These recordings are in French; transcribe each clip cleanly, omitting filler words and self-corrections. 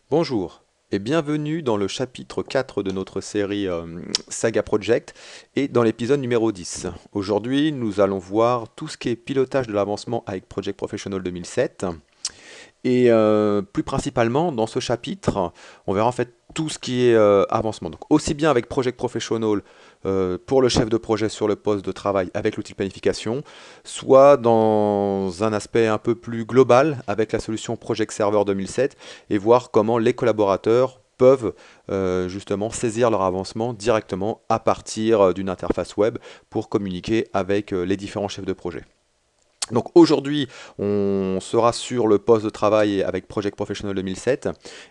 Bonjour et bienvenue dans le chapitre 4 de notre série Saga Project et dans l'épisode numéro 10. Aujourd'hui, nous allons voir tout ce qui est pilotage de l'avancement avec Project Professional 2007 et plus principalement dans ce chapitre, on verra en fait tout ce qui est avancement. Donc aussi bien avec Project Professional pour le chef de projet sur le poste de travail avec l'outil de planification, soit dans un aspect un peu plus global avec la solution Project Server 2007 et voir comment les collaborateurs peuvent justement saisir leur avancement directement à partir d'une interface web pour communiquer avec les différents chefs de projet. Donc aujourd'hui, on sera sur le poste de travail avec Project Professional 2007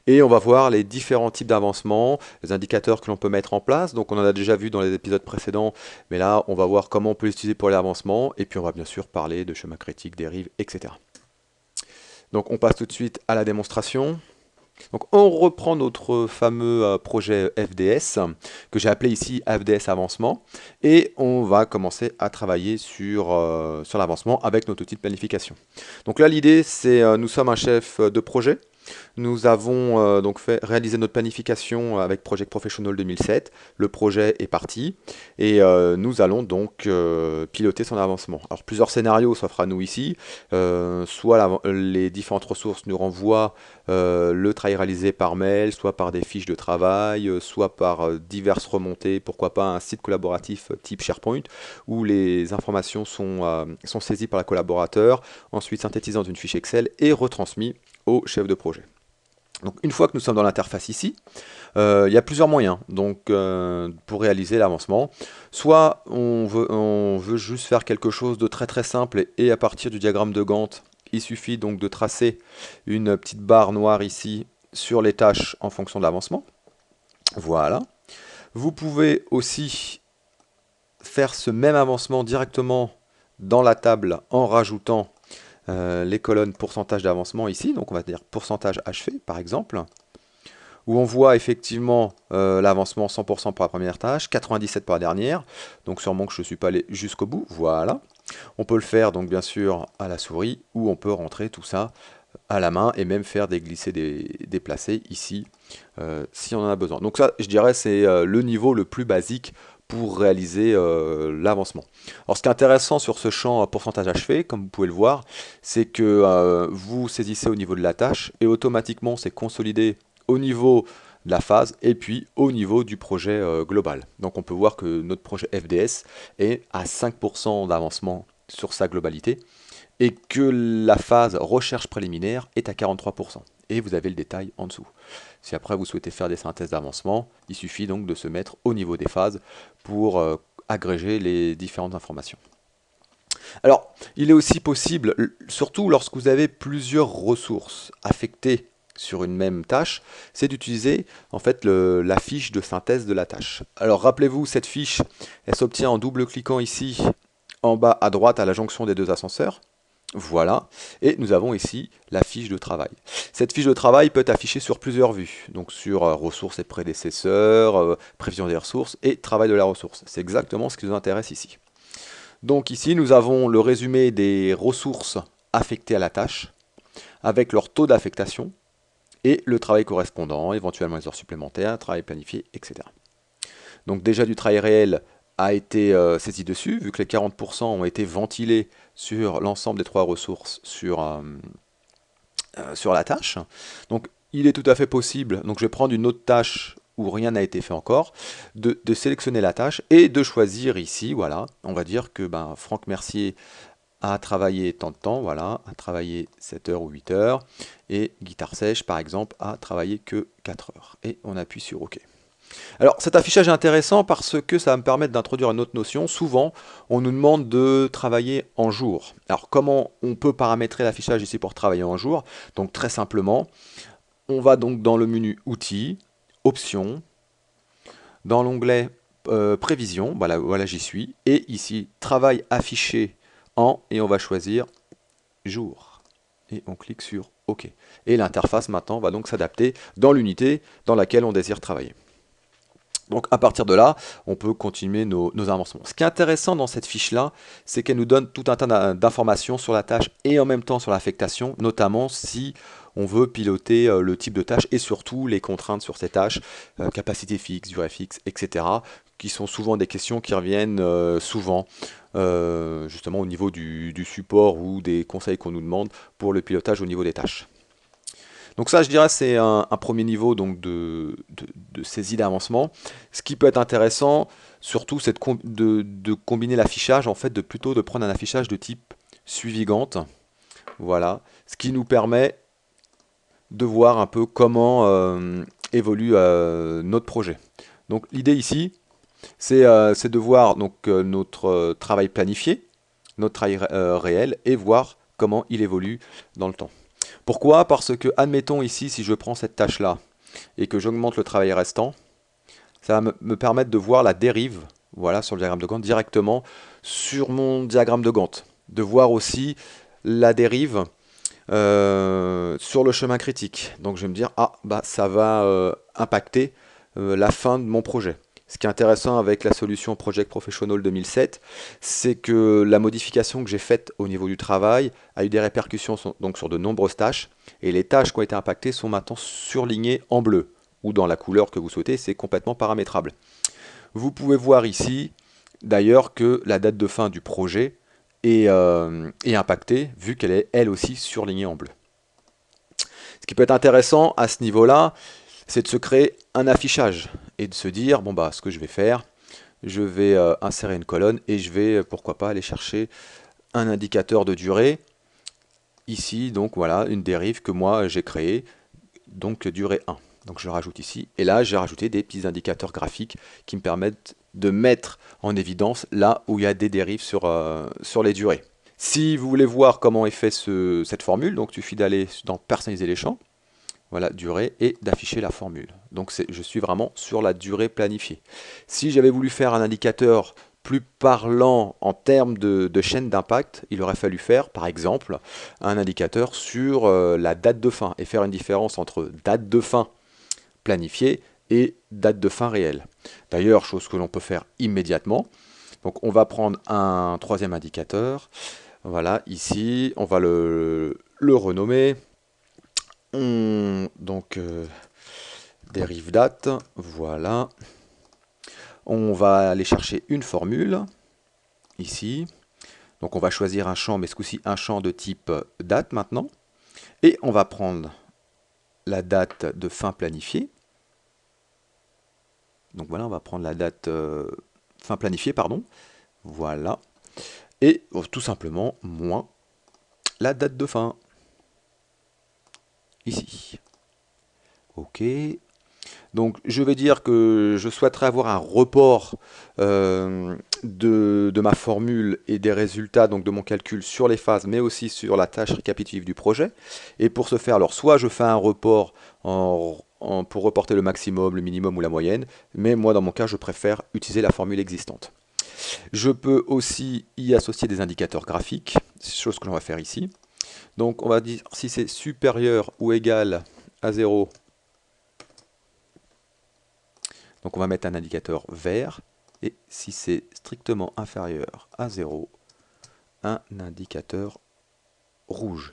et on va voir les différents types d'avancement, les indicateurs que l'on peut mettre en place. Donc on en a déjà vu dans les épisodes précédents, mais là on va voir comment on peut les utiliser pour les avancements et puis on va bien sûr parler de schéma critique, dérives, etc. Donc on passe tout de suite à la démonstration. Donc on reprend notre fameux projet FDS que j'ai appelé ici FDS avancement et on va commencer à travailler sur l'avancement avec notre outil de planification. Donc là l'idée c'est nous sommes un chef de projet. Nous avons donc réalisé notre planification avec Project Professional 2007. Le projet est parti et nous allons donc piloter son avancement. Alors plusieurs scénarios s'offrent à nous ici. Soit les différentes ressources nous renvoient le travail réalisé par mail, soit par des fiches de travail, soit par diverses remontées, pourquoi pas un site collaboratif type SharePoint, où les informations sont saisies par le collaborateur, ensuite synthétisées dans une fiche Excel et retransmises au chef de projet. Donc une fois que nous sommes dans l'interface ici, il y a plusieurs moyens donc, pour réaliser l'avancement. Soit on veut juste faire quelque chose de très très simple et à partir du diagramme de Gantt, il suffit donc de tracer une petite barre noire ici sur les tâches en fonction de l'avancement. Voilà. Vous pouvez aussi faire ce même avancement directement dans la table en rajoutant les colonnes pourcentage d'avancement ici, donc on va dire pourcentage achevé par exemple, où on voit effectivement l'avancement 100% pour la première tâche, 97 pour la dernière, donc sûrement que je ne suis pas allé jusqu'au bout, voilà. On peut le faire donc bien sûr à la souris, ou on peut rentrer tout ça à la main et même faire des glissés déplacés ici si on en a besoin. Donc ça je dirais c'est le niveau le plus basique pour réaliser l'avancement. Alors ce qui est intéressant sur ce champ pourcentage achevé, comme vous pouvez le voir, c'est que vous saisissez au niveau de la tâche et automatiquement c'est consolidé au niveau de la phase et puis au niveau du projet global. Donc on peut voir que notre projet FDS est à 5% d'avancement sur sa globalité et que la phase recherche préliminaire est à 43%. Et vous avez le détail en dessous. Si après vous souhaitez faire des synthèses d'avancement, il suffit donc de se mettre au niveau des phases pour agréger les différentes informations. Alors, il est aussi possible, surtout lorsque vous avez plusieurs ressources affectées sur une même tâche, c'est d'utiliser en fait la fiche de synthèse de la tâche. Alors rappelez-vous, cette fiche, elle s'obtient en double-cliquant ici en bas à droite à la jonction des deux ascenseurs. Voilà, et nous avons ici la fiche de travail. Cette fiche de travail peut être affichée sur plusieurs vues, donc sur ressources et prédécesseurs, prévision des ressources et travail de la ressource. C'est exactement ce qui nous intéresse ici. Donc ici, nous avons le résumé des ressources affectées à la tâche, avec leur taux d'affectation et le travail correspondant, éventuellement les heures supplémentaires, travail planifié, etc. Donc déjà du travail réel a été saisi dessus, vu que les 40% ont été ventilés sur l'ensemble des trois ressources sur la tâche. Donc il est tout à fait possible, donc je vais prendre une autre tâche où rien n'a été fait encore, de sélectionner la tâche et de choisir ici, voilà, on va dire que Franck Mercier a travaillé tant de temps, voilà, a travaillé 7 heures ou 8 heures, et Guitare Sèche par exemple a travaillé que 4 heures. Et on appuie sur OK. Alors cet affichage est intéressant parce que ça va me permettre d'introduire une autre notion. Souvent, on nous demande de travailler en jour. Alors comment on peut paramétrer l'affichage ici pour travailler en jour? Donc très simplement, on va donc dans le menu Outils, Options, dans l'onglet Prévision, voilà j'y suis, et ici Travail affiché en, et on va choisir Jour. Et on clique sur OK. Et l'interface maintenant va donc s'adapter dans l'unité dans laquelle on désire travailler. Donc à partir de là, on peut continuer nos avancements. Ce qui est intéressant dans cette fiche-là, c'est qu'elle nous donne tout un tas d'informations sur la tâche et en même temps sur l'affectation, notamment si on veut piloter le type de tâche et surtout les contraintes sur ces tâches, capacité fixe, durée fixe, etc., qui sont souvent des questions qui reviennent souvent, justement au niveau du support ou des conseils qu'on nous demande pour le pilotage au niveau des tâches. Donc ça, je dirais, c'est un premier niveau donc de saisie d'avancement. Ce qui peut être intéressant, surtout, c'est de combiner l'affichage, en fait, plutôt de prendre un affichage de type suivi Gantt. Voilà, ce qui nous permet de voir un peu comment évolue notre projet. Donc l'idée ici, c'est de voir donc, notre travail planifié, notre travail réel, et voir comment il évolue dans le temps. Pourquoi? Parce que, admettons ici, si je prends cette tâche-là et que j'augmente le travail restant, ça va me permettre de voir la dérive, voilà, sur le diagramme de Gantt, directement sur mon diagramme de Gantt. De voir aussi la dérive sur le chemin critique. Donc je vais me dire, ah, bah ça va impacter la fin de mon projet. Ce qui est intéressant avec la solution Project Professional 2007, c'est que la modification que j'ai faite au niveau du travail a eu des répercussions donc sur de nombreuses tâches, et les tâches qui ont été impactées sont maintenant surlignées en bleu, ou dans la couleur que vous souhaitez, c'est complètement paramétrable. Vous pouvez voir ici, d'ailleurs, que la date de fin du projet est impactée, vu qu'elle est elle aussi surlignée en bleu. Ce qui peut être intéressant à ce niveau-là, c'est de se créer un affichage et de se dire, bon bah ce que je vais faire, je vais insérer une colonne et je vais, pourquoi pas, aller chercher un indicateur de durée. Ici, donc voilà, une dérive que moi j'ai créée, donc durée 1. Donc je le rajoute ici, et là j'ai rajouté des petits indicateurs graphiques qui me permettent de mettre en évidence là où il y a des dérives sur les durées. Si vous voulez voir comment est fait cette formule, donc il suffit d'aller dans personnaliser les champs, voilà, durée, et d'afficher la formule. Donc je suis vraiment sur la durée planifiée. Si j'avais voulu faire un indicateur plus parlant en termes de chaîne d'impact, il aurait fallu faire, par exemple, un indicateur sur la date de fin et faire une différence entre date de fin planifiée et date de fin réelle. D'ailleurs, chose que l'on peut faire immédiatement. Donc on va prendre un troisième indicateur. Voilà, ici, on va le renommer. Donc, dérive date, voilà. On va aller chercher une formule, ici. Donc on va choisir un champ, mais ce coup-ci un champ de type date maintenant. Et on va prendre la date de fin planifiée. Donc voilà, on va prendre la date fin planifiée, pardon. Voilà. Et tout simplement, moins la date de fin. Ici. OK. Donc je vais dire que je souhaiterais avoir un report de ma formule et des résultats donc de mon calcul sur les phases, mais aussi sur la tâche récapitulative du projet. Et pour ce faire, alors soit je fais un report pour reporter le maximum, le minimum ou la moyenne, mais moi dans mon cas je préfère utiliser la formule existante. Je peux aussi y associer des indicateurs graphiques, chose que l'on va faire ici. Donc on va dire si c'est supérieur ou égal à 0. Donc on va mettre un indicateur vert, et si c'est strictement inférieur à 0, un indicateur rouge.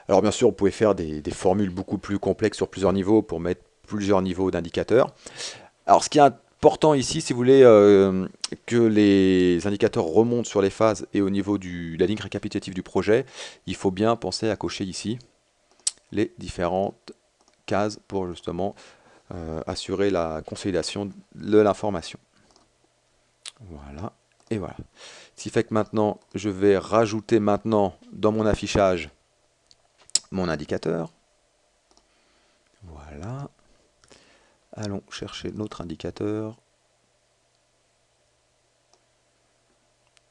Alors bien sûr, vous pouvez faire des formules beaucoup plus complexes sur plusieurs niveaux pour mettre plusieurs niveaux d'indicateurs. Alors ce qui est important ici, si vous voulez que les indicateurs remontent sur les phases et au niveau de la ligne récapitulative du projet, il faut bien penser à cocher ici les différentes cases pour justement assurer la consolidation de l'information. Voilà, et voilà. Ce qui fait que maintenant, je vais rajouter maintenant dans mon affichage mon indicateur. Voilà. Allons chercher notre indicateur.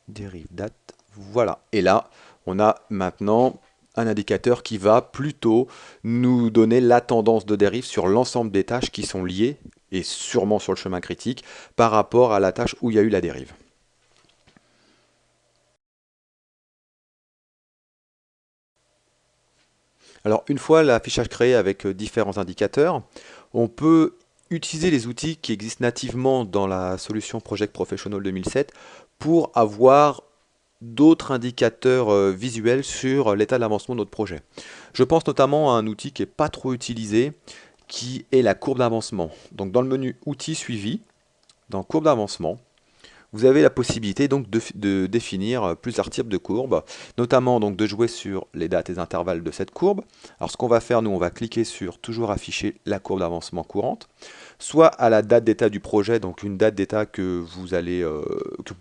Dérive date. Voilà. Et là, on a maintenant un indicateur qui va plutôt nous donner la tendance de dérive sur l'ensemble des tâches qui sont liées, et sûrement sur le chemin critique, par rapport à la tâche où il y a eu la dérive. Alors une fois l'affichage créé avec différents indicateurs, on peut utiliser les outils qui existent nativement dans la solution Project Professional 2007 pour avoir d'autres indicateurs visuels sur l'état d'avancement de notre projet. Je pense notamment à un outil qui n'est pas trop utilisé, qui est la courbe d'avancement. Donc dans le menu Outils suivi, dans courbe d'avancement, vous avez la possibilité donc de définir plusieurs types de courbes, notamment donc de jouer sur les dates et les intervalles de cette courbe. Alors ce qu'on va faire, nous, on va cliquer sur toujours afficher la courbe d'avancement courante, soit à la date d'état du projet, donc une date d'état que vous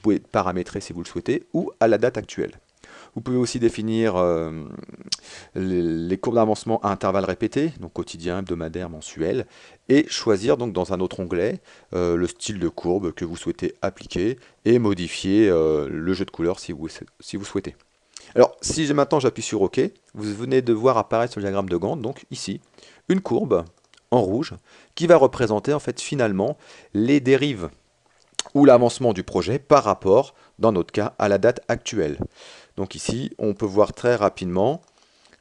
pouvez paramétrer si vous le souhaitez, ou à la date actuelle. Vous pouvez aussi définir les courbes d'avancement à intervalles répétés, donc quotidien, hebdomadaire, mensuel, et choisir donc dans un autre onglet le style de courbe que vous souhaitez appliquer et modifier le jeu de couleurs si vous souhaitez. Alors si maintenant j'appuie sur OK, vous venez de voir apparaître sur le diagramme de Gantt, donc ici, une courbe en rouge qui va représenter en fait finalement les dérives ou l'avancement du projet par rapport, dans notre cas, à la date actuelle. Donc ici, on peut voir très rapidement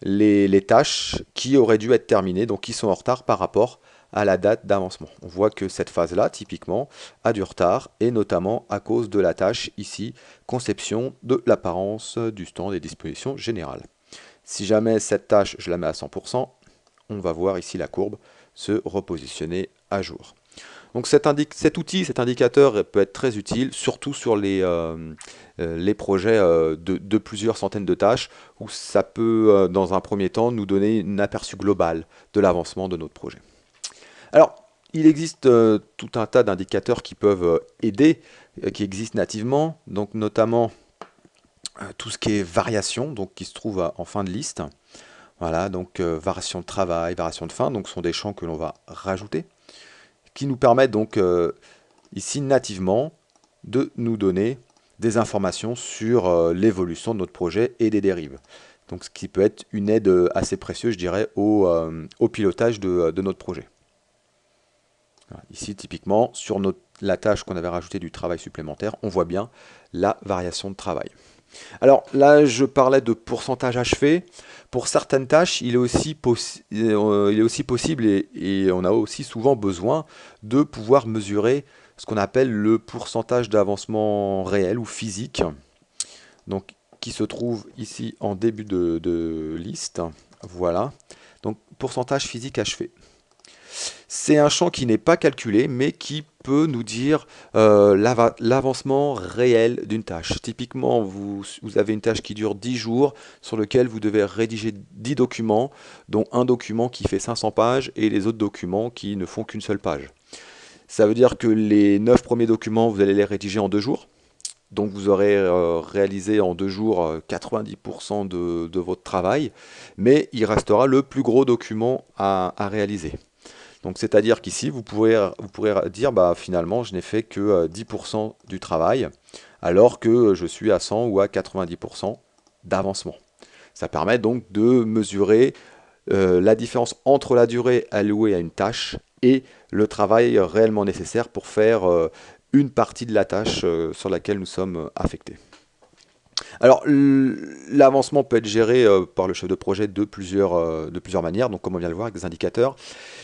les tâches qui auraient dû être terminées, donc qui sont en retard par rapport à la date d'avancement. On voit que cette phase-là, typiquement, a du retard, et notamment à cause de la tâche ici, conception de l'apparence du stand et dispositions générales. Si jamais cette tâche, je la mets à 100%, on va voir ici la courbe se repositionner à jour. Donc cet outil, cet indicateur peut être très utile, surtout sur les projets de plusieurs centaines de tâches, où ça peut, dans un premier temps, nous donner un aperçu global de l'avancement de notre projet. Alors, il existe tout un tas d'indicateurs qui peuvent aider, qui existent nativement, donc notamment tout ce qui est variation, donc qui se trouve en fin de liste. Voilà, donc variation de travail, variation de fin, donc ce sont des champs que l'on va rajouter, qui nous permettent donc ici nativement de nous donner des informations sur l'évolution de notre projet et des dérives. Donc ce qui peut être une aide assez précieuse, je dirais, au pilotage de notre projet. Voilà. Ici, typiquement, sur la tâche qu'on avait rajoutée du travail supplémentaire, on voit bien la variation de travail. Alors là, je parlais de pourcentage achevé. Pour certaines tâches, il est aussi possible et on a aussi souvent besoin de pouvoir mesurer ce qu'on appelle le pourcentage d'avancement réel ou physique, donc qui se trouve ici en début de liste. Voilà, donc pourcentage physique achevé. C'est un champ qui n'est pas calculé, mais qui peut nous dire l'avancement réel d'une tâche. Typiquement, vous avez une tâche qui dure 10 jours, sur lequel vous devez rédiger 10 documents, dont un document qui fait 500 pages et les autres documents qui ne font qu'une seule page. Ça veut dire que les 9 premiers documents, vous allez les rédiger en 2 jours. Donc vous aurez réalisé en 2 jours 90% de votre travail, mais il restera le plus gros document à réaliser. Donc c'est-à-dire qu'ici, vous pourrez dire, bah, finalement, je n'ai fait que 10% du travail, alors que je suis à 100 ou à 90% d'avancement. Ça permet donc de mesurer la différence entre la durée allouée à une tâche et le travail réellement nécessaire pour faire une partie de la tâche sur laquelle nous sommes affectés. Alors, l'avancement peut être géré par le chef de projet de plusieurs manières, donc comme on vient de le voir avec des indicateurs.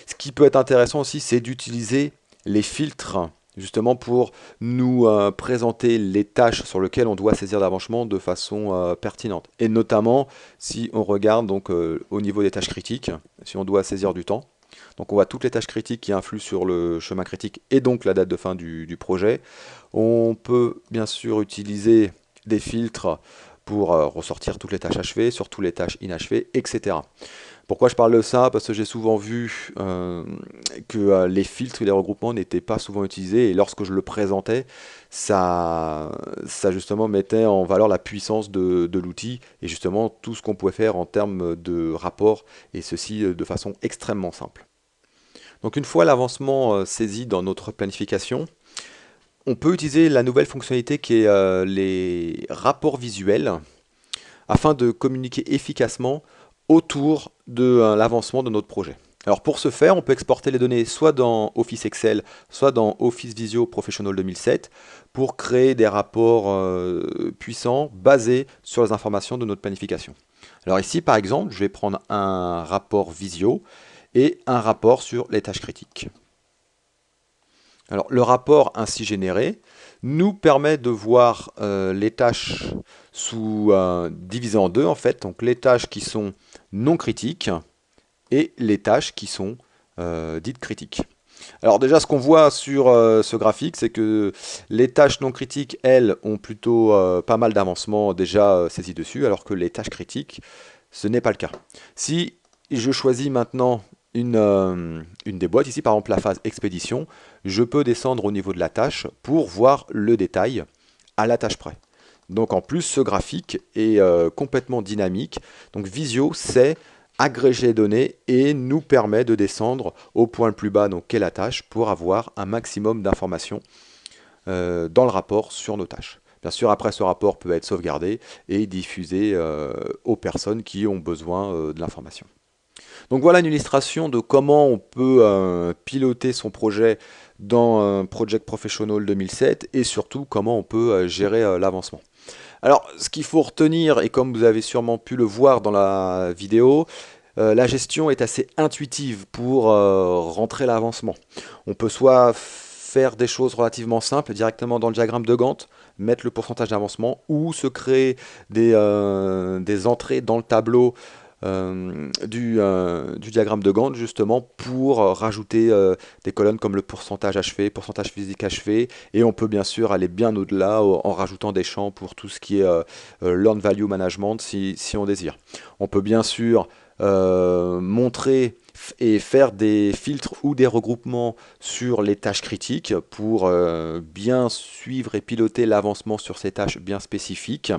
Ce qui peut être intéressant aussi, c'est d'utiliser les filtres justement pour nous présenter les tâches sur lesquelles on doit saisir l'avancement de façon pertinente. Et notamment, si on regarde donc au niveau des tâches critiques, si on doit saisir du temps, donc on voit toutes les tâches critiques qui influent sur le chemin critique et donc la date de fin du projet. On peut bien sûr utiliser des filtres pour ressortir toutes les tâches achevées, surtout les tâches inachevées, etc. Pourquoi je parle de ça? Parce que j'ai souvent vu que les filtres et les regroupements n'étaient pas souvent utilisés, et lorsque je le présentais, ça justement mettait en valeur la puissance de l'outil, et justement tout ce qu'on pouvait faire en termes de rapport, et ceci de façon extrêmement simple. Donc une fois l'avancement saisi dans notre planification, on peut utiliser la nouvelle fonctionnalité qui est les rapports visuels afin de communiquer efficacement autour de l'avancement de notre projet. Alors pour ce faire, on peut exporter les données soit dans Office Excel, soit dans Office Visio Professional 2007 pour créer des rapports puissants basés sur les informations de notre planification. Alors ici, par exemple, je vais prendre un rapport Visio et un rapport sur les tâches critiques. Alors, le rapport ainsi généré nous permet de voir les tâches divisées en deux en fait, donc les tâches qui sont non critiques et les tâches qui sont dites critiques. Alors déjà, ce qu'on voit sur ce graphique, c'est que les tâches non critiques, elles, ont plutôt pas mal d'avancement déjà saisis dessus, alors que les tâches critiques, ce n'est pas le cas. Si je choisis maintenant une des boîtes, ici par exemple la phase expédition, je peux descendre au niveau de la tâche pour voir le détail à la tâche près. Donc en plus, ce graphique est complètement dynamique. Donc Visio sait agréger les données et nous permet de descendre au point le plus bas, donc qu'est la tâche, pour avoir un maximum d'informations dans le rapport sur nos tâches. Bien sûr, après, ce rapport peut être sauvegardé et diffusé aux personnes qui ont besoin de l'information. Donc voilà une illustration de comment on peut piloter son projet dans Project Professional 2007 et surtout comment on peut gérer l'avancement. Alors, ce qu'il faut retenir, et comme vous avez sûrement pu le voir dans la vidéo, la gestion est assez intuitive pour rentrer l'avancement. On peut soit faire des choses relativement simples directement dans le diagramme de Gantt, mettre le pourcentage d'avancement, ou se créer des entrées dans le tableau du diagramme de Gantt justement pour rajouter des colonnes comme le pourcentage achevé, pourcentage physique achevé, et on peut bien sûr aller bien au-delà en rajoutant des champs pour tout ce qui est Learn Value Management si on désire. On peut bien sûr montrer et faire des filtres ou des regroupements sur les tâches critiques pour bien suivre et piloter l'avancement sur ces tâches bien spécifiques.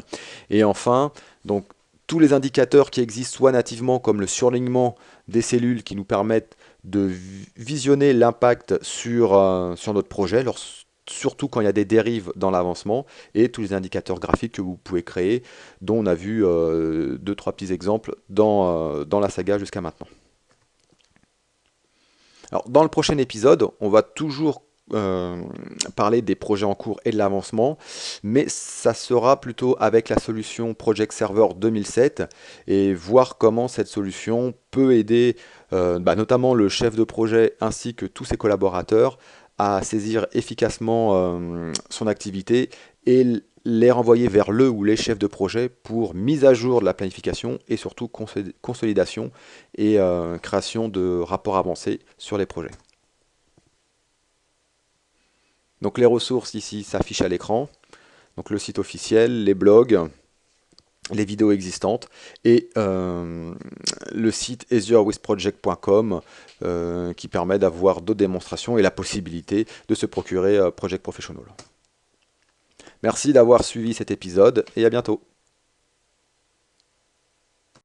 Et enfin, donc tous les indicateurs qui existent soit nativement comme le surlignement des cellules qui nous permettent de visionner l'impact sur notre projet, surtout quand il y a des dérives dans l'avancement, et tous les indicateurs graphiques que vous pouvez créer, dont on a vu 2-3 petits exemples dans la saga jusqu'à maintenant. Alors, dans le prochain épisode, on va toujours parler des projets en cours et de l'avancement, mais ça sera plutôt avec la solution Project Server 2007 et voir comment cette solution peut aider notamment le chef de projet ainsi que tous ses collaborateurs à saisir efficacement son activité et les renvoyer vers le ou les chefs de projet pour mise à jour de la planification et surtout consolidation et création de rapports avancés sur les projets. Donc les ressources ici s'affichent à l'écran, donc le site officiel, les blogs, les vidéos existantes et le site easier-with-project.com qui permet d'avoir d'autres démonstrations et la possibilité de se procurer Project Professional. Merci d'avoir suivi cet épisode et à bientôt.